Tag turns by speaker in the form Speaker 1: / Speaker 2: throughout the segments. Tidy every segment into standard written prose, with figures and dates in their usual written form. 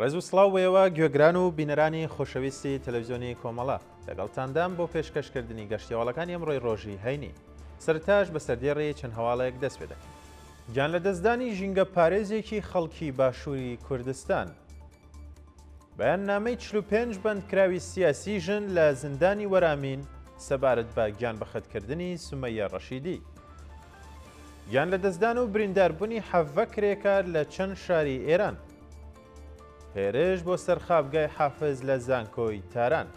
Speaker 1: ڕێز و سڵاوەوە گوێگران و بینەرانی خۆشەویستی تەلەڤیزیۆنی کۆمەڵە لەگەڵتاندام بۆ پێشکەشکردنی گەشتیاوەڵەکانی ئەمڕۆی ڕۆژی هەینی سەرتاش بە سەردێڕی چەند هەواڵەیەک دەست پێ دەکەین. گیان لە دەستدانی ژینگە پارێزێکی خەڵکی باشووری کوردستان بەیان نامەی 45 بەندکراوی سیاسی ژن لە زیندانی وەرامین سەبارەت بە گیان بەخەتکردنی سومەیە ڕەشیدی. گیان لە دەستدان و برینداربوونی حەڤە کرێکار لە چەند شاری ئێران. هێرش بۆ سەرخابگای حافز لە زانکۆی تاران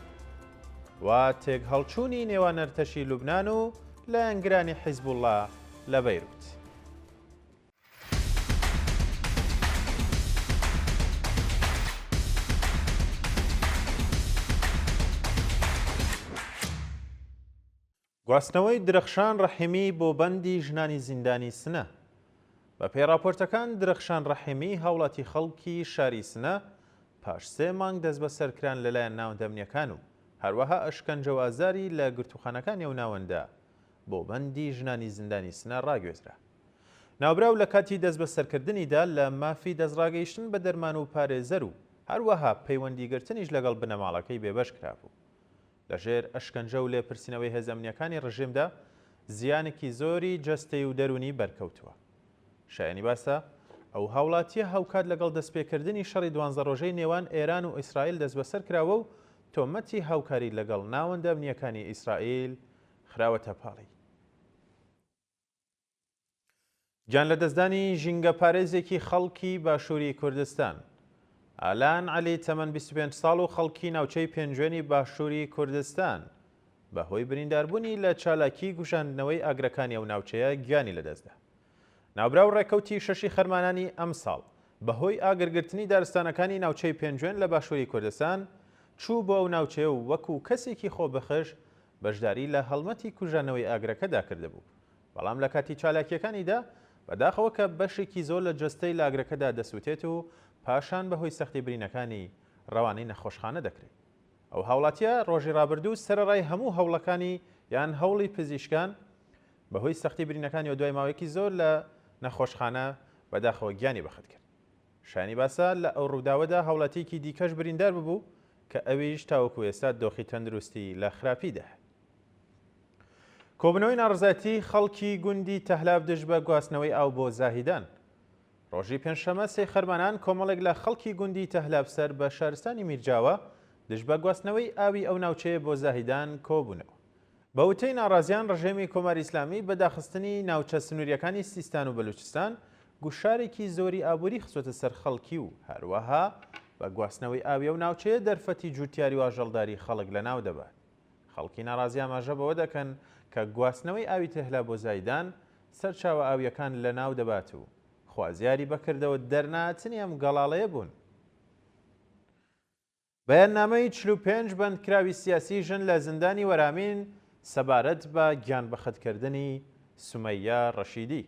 Speaker 1: و تێک هەڵچوونی نێوان ئەرتەشی لوبنان و لە ئەنگرانی حیزبوڵڵا لە بەیروت. گواستنەوەی درەخشان ڕەحیمی بۆ بەندی ژنانی زیندانی سنە. بە پێڕاپۆرتەکان درەخشان ڕەحیمی هاوڵاتی خەڵکی شاری سنە پاش 3 مانگ دەست بە سەرکران لەلایەن ناوەندەمنیەکان و هەروەها ئەشکەنجە و ئازاری لە گرتوخانەکانی و ناوەندە بۆ بەندی ژنانی زیندانی سنە ڕاگوێزرا. ناوبراو لە کاتی دەست بە سەرکردنیدا لە مافی دەستڕاگەیشتن بە دەرمان و پارێزەر و هەروەها پەیوەندیگرتنیش لەگەڵ بنەماڵەکەی بێبەش کرابوو. لەژێر ئەشکەنجە و لێپرسینەوەی هێزەمنیەکانی ڕژێمدا زیانێکی زۆری جەستەی و دەرونی بەرکەوتووە. شایانی باسە ئەو هاوڵاتیە هاوکات لەگەڵ دەستپێکردنی شەڕی 12 ڕۆژەی نێوان ئێران و ئیسرائیل دەست بەسەر کراوە و تۆمەتی هاوکاری لەگەڵ ناوەندە ئەمنیەکانی ئیسرائیل خراوەتە پاڵی. گیان لە دەستدانی ژینگە پارێزێکی خەڵکی باشووری کوردستان. ئالان عەلی تەمەن 25 ساڵ و خەڵکی ناوچەی پێنجوێنی باشووری کوردستان بەهۆی برینداربوونی لە چالاکی گوژاندنەوەی ئاگرەکانی ئەو ناوچەیە گیانی لەدەستدا. ناوبراو ڕێکەوتی شەشی خەرمانانی ئەم ساڵ بەهۆی ئاگرگرتنی دارستانەکانی ناوچەی پێنجوێن لە باشووری کوردستان چوو بۆ ئەو ناوچەیە و وەکو کەسێکی خۆبەخش بەشداری لە هەڵمەتی کوژانەوەی ئاگرەکەدا کردهبوو. بەڵام لە کاتی چالاکیەکانیدا بەداخەوە کە بەشێکی زۆر لە جەستەی لە ئاگرەکەدا دەسووتێت و پاشان بەهۆی سەختی برینەکانی ڕەوانەی نەخۆشخانە دەکرێت. ئەو هاوڵاتیە ڕۆژی ڕابردوو سەرەڕای هەموو هەوڵەکانی یان هەوڵی پزیشکان بەهۆی سەختی برینەکانی و دوای ماوەیەکی زۆر لە نەخۆشخانە بەداخەوە گیانی بەخت کرد. شانی باسە لە ئەو ڕووداوەدا هاوڵاتیەکی دیکەش بریندار ببوو کە ئەویش تاوەکو ئێستا دۆخی تەندروستی لە خراپیدا. کۆبنەوەی ناڕزایەتی خەڵکی گوندی تەحلاف دژ بە گواستنەوەی ئاو بۆ زاهیدان. ڕۆژی پێنجشەمە 3 خەرمانان کۆمەڵێک لە خەڵکی گوندی تەحلاف سەر بە شارستانی میرجاوە دژ بە گواستنەوەی ئاوی ئەو ناوچەیە بۆ زاهیدان کۆبوونەوە. بە وتەی ناڕازیان ڕژێمی کۆماری ئیسلامی بە داخستنی ناوچە سنووریەکانی سیستان و بەلوچستان گوشارێکی زۆری ئابووری خستوەتە سەر خەڵکی و هەروەها بە گواستنەوەی ئاوی ئەو ناوچەیە دەرفەتی جووتیاری و ئاژەڵداری خەڵک لەناو دەبات. خەڵکی ناڕازی ئاماژە بەوە دەکەن کە گواستنەوەی ئاوی تەحلاف بۆ زاهیدان سەرچاوە ئاویەکان لەناو دەبات و خوازیاری بەکردەوە دەرناچنی ئەم گەڵاڵەیە بوون. بەیاننامەی 45 بەندکراوی سیاسی ژن لە زیندانی وەرامین سەبارەت بە گیان بەخەتکردنی سومەیە ڕەشیدی.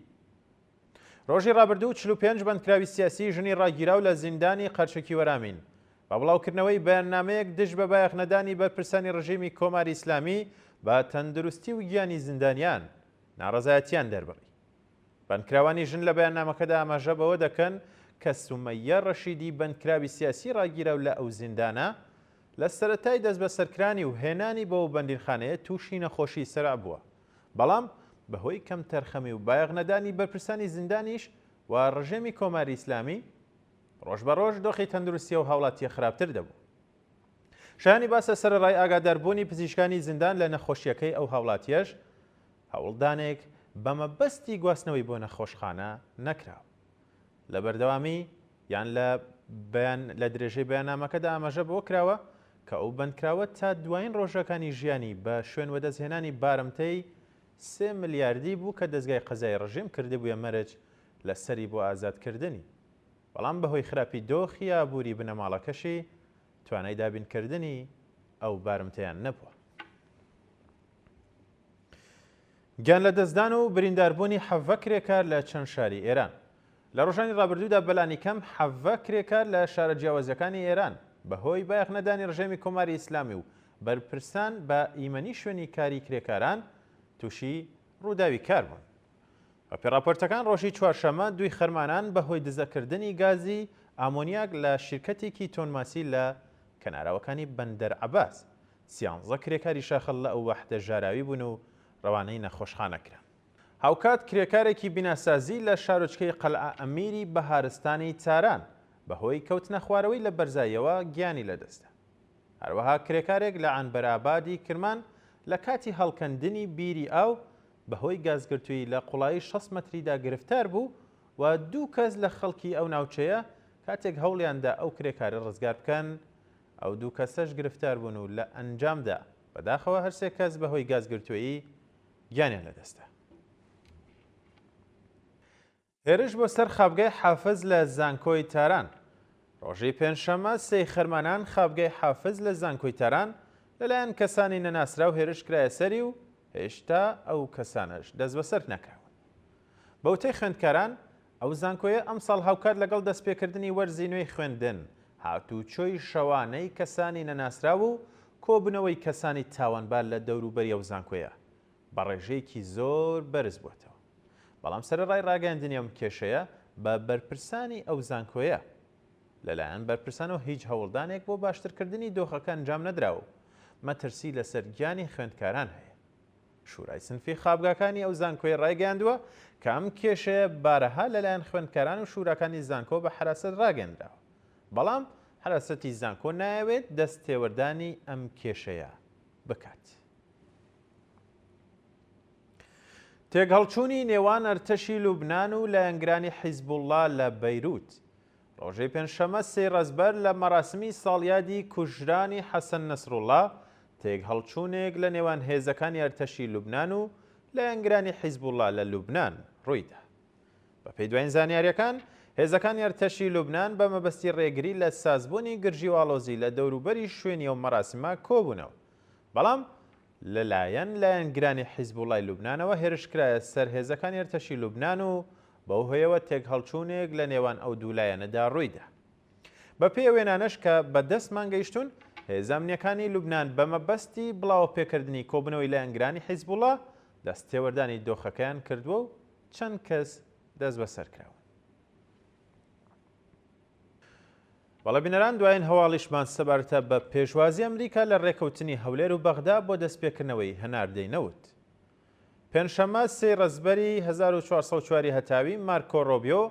Speaker 1: ڕۆژی ڕابردوو 45 بەندکراوی سیاسی ژنی ڕاگیراو لە زیندانی قەرچەکی وەرامین بە بڵاوکردنەوەی بەیاننامەیەک دژ بە بایەخنەدانی بەرپرسانی ڕژیمی کۆماری ئیسلامی بە تەندروستی و گیانی زیندانیان ناڕەزایەتیان دەربڕی. بەندکراوانی ژن لە بەیاننامەکەدا ئاماژە بەوە دەکەن کە سومەیە ڕەشیدی بەندکراوی سیاسی ڕاگیراو لە ئەو زیندانە لە سەرەتای دەست بە سەرکرانی و هێنانی بۆ بەندیخانەیە تووشی نەخۆشی سەرا بووە. بەڵام بەهۆی کەم تەرخەمی و بایەخنەدانی بەرپرسانی زیندانیش و ڕژێمی کۆماری ئیسلامی ڕۆژ بە ڕۆژ دۆخی تەندروستی و هاوڵاتیە خراپتر دەبوو. شایانی باسە سەرەڕای ئاگاداربوونی پزیشکانی زیندان لە نەخۆشیەکەی ئەو هاوڵاتیەش هەوڵدانێک بەمەبەستی گواستنەوەی بۆ نەخۆشخانە نەکراوە. لە بەردەوامی یان لە درێژەی بەیاننامەکەدا ئاماژە بۆ کراوە کە ئەو بەندکراوە تا دوایین ڕۆژەکانی ژیانی بە شوێن وەدەستهێنانی بارمتەی 3 ملیاردی بوو کە دەستگای قەزای ڕژیم کردبووە مەرج لەسەری بۆ ئازادکردنی. بەڵام بەهۆی خراپی دۆخی ئابووری بنەماڵەکەشی توانای دابینکردنی ئەو بارمتەیان نەبووە. گیان لە دەستدان و برینداربوونی حەڤە کرێکار لە چەند شاری ئێران. لە ڕۆژانی ڕابردوودا بەلانی کەم حەڤە کرێکار لە شارە جیاوازەکانی ئێران بەهۆی بایەخنەدانی ڕژێمی کۆماری ئیسلامی و بەرپرسان بە ئیمەنی شوێنی کاری کرێکاران تووشی ڕووداوی کار بوون. بە پێڕاپۆرتەکان ڕۆژی چوارشەمە 2 خەرمانان بەهۆی دزەکردنی گازی ئامۆنیاک لە شیرکەتێکی تۆنماسی لە کەناراوەکانی بەندەر عەباس 13 کرێکاری شاخەڵ لە ئەو وەحدە ژاراوی بوون و ڕەوانەی نەخۆشخانەکران. هاوکات کرێکارێکی بیناسازی لە شارۆچکەی قەلعە ئەمیری بەهارستانی تاران بەهۆی کەوتنە خوارەوەی لە بەرزاییەوە گیانی لەدەستە. هەروەها کرێکارێک لە عنبەرابادی کرمان لە کاتی هەڵکەندنی بیری ئاو بەهۆی گازگرتووی لە قوڵایی 6 مەتریدا گرفتار بوو و 2 کەس لە خەڵکی ئەو ناوچەیە کاتێک هەوڵیاندا ئەو کرێکارە ڕزگار بکەن ئەو 2 کەسەش گرفتار بوون و لە ئەنجامدا بەداخەوە هەر 3 کەس بەهۆی گازگرتووی گیانیان لەدەستە. هێرش بۆ سەر خابگای حافز لە زانکۆی تاران. ڕۆژەی پێنجشەممە 3 خەرمانان خابگای حافز لە زانکۆی تاران لەلایەن کەسانی نەناسرا و هێرش کرایە سەری و هێشتا ئەو کەسانش دەست بەسەر نەکراون. بەوتەی خوێندکاران ئەو زانکۆیە ئەمساڵ هاوکات لەگەڵ دەستپێکردنی وەرزی نوێی خوێندن هاتوچۆی شەوانەی کەسانی نەناسرا و کۆبنەوەی کەسانی تاوانبار لە دەوروبەری ئەو زانکۆیە بە ڕێژەیەکی زۆر بەرز بووەتەوە. بەڵام سەرڕای ڕاگەاندنی ئەم کێشەیە بە بەرپرسانی ئەو زانکۆیە لەلایەن بەرپرسانەوە هیچ هەوڵدانێک بۆ باشترکردنی دۆخەکە ئەنجام نەدراوە و مەترسی لەسەر گیانی خوێندکاران هەیە. شورای سنفی خابگاکانی ئەو زانکۆی ڕایگەاندووە کە ئەم کێشەیە بارەها لەلایەن خوێندکاران و شوراکانی زانکۆ بە حراست ڕاگەاندراوە. بەڵام حراسەتی زانکۆ نایەوێت دەست تێوەردانی ئەم کێشەیە بکات. تێکهەڵچوونی نێوان ئەرتەشی لوبنان و لایەنگرانی حیزبوڵڵا لە بەیروت. ڕۆژەی پێنجشەممە 3 ڕەزبەر لە مەراسمی ساڵیادی کوژرانی حەسەن نەسروڵڵا تێکهەڵچوونێک لە نێوان هێزەکانی ئەرتەشی لوبنان و لایەنگرانی حیزبوڵڵا لە لوبنان ڕوویدا. بە پێی دوایین زانیاریەکان هێزەکانی ئەرتەشی لوبنان بە مەبەستی ڕێگری لە سازبوونی گرژی واڵۆزی لە دەوروبەری شوێنی ئەو مەراسمە کۆبوونەوە. بەڵام لەلایەن لایەنگرانی حیزبوڵڵای لوبنانەوە هێرشکرایە سەر هێزەکانی ئەرتەشی لوبنان و بەو هۆیەوە تێکهەڵچوونێک لە نێوان ئەو دوو لایەنەدا ڕوویدا. بە پێی وێنانەش کە بەدەستمان گەیشتون هێزە ئەمنیەکانی لوبنان بە مەبەستی بڵاو پێکردنی کۆبنەوەی لایەنگرانی حیزبوڵڵا دەستێوەردانی دۆخەکەیان کردووە و چەند کەس دەست بەسەر کراون. بەڵە بینەران دوایین هەواڵیشمان سەبارەتە بە پێشوازی ئەمریکا لە ڕێکەوتنی هەولێر و بەغدا بۆ دەستپێکردنەوەی هەناردەی نەوت. پێنجشەممە 3 ڕەزبەری 1404 هەتاوی مارکۆ ڕۆبیۆ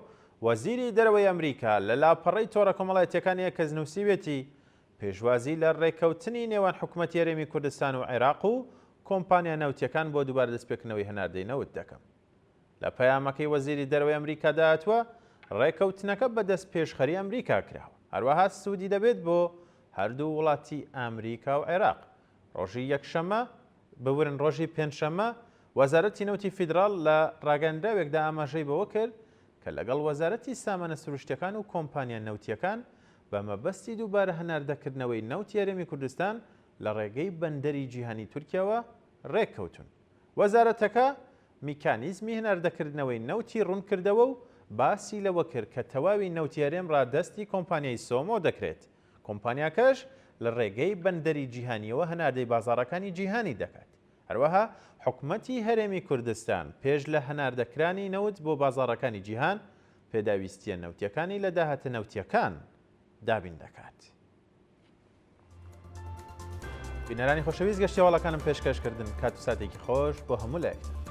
Speaker 1: وەزیری دەرەوەی ئەمریکا لە لاپەڕەی تۆڕە کۆمەڵایەتیەکانی کەسنووسیوێتی پێشوازی لە ڕێکەوتنی نێوان حکوومەتی هەرێمی کوردستان و عێراق و کۆمپانیا نەوتیەکان بۆ دووبارە دەستپێکردنەوەی هەناردەی نەوت دەکەم. لە پەیامەکەی وەزیری دەرەوەی ئەمریکا داهاتوە ڕێکەوتنەکە بەدەست پێشخەری ئەمریکا کراوە. هەروەها سوودی دەبێت بۆ هەردوو وڵاتی ئەمریکا و عێراق. ڕۆژی یەکشەممە بورن ڕۆژی پێنجشەممە وەزارەتی نەوتی فیدراڵ لە ڕاگەندراوێکدا ئاماژەی بەوە کرد کە لەگەڵ وەزارەتی سامانە سروشتیەکان و کۆمپانیا نەوتیەکان بە مەبەستی دووبارە هەناردەکردنەوەی نەوتی هەرێمی کوردستان لە ڕێگەی بەندەری جیهانی تورکیاوە ڕێککەوتون. وەزارەتەکە میکانیزمی هەناردەکردنەوەی نەوتی ڕوون کردەوە و باسی لەوە کرد کە تەواوی نەوتی هەرێم ڕادەستی کۆمپانیای سۆمۆ دەکرێت. کۆمپانیاکەش لە ڕێگەی بەندەری جیهانیەوە هەناردەی بازاڕەکانی جیهانی دەکات. هەروەها حکوومەتی هەرێمی کوردستان پێش لە هەناردەکرانی نەوت بۆ بازاڕەکانی جیهان پێداویستیە نەوتیەکانی لە داهاتە نەوتیەکان دابین دەکات. بینەرانی خۆشەویست گەشتیاوەڵەکانم پێشکەشکردن کات و ساتێکی خۆش بۆ هەموو لایەکتان.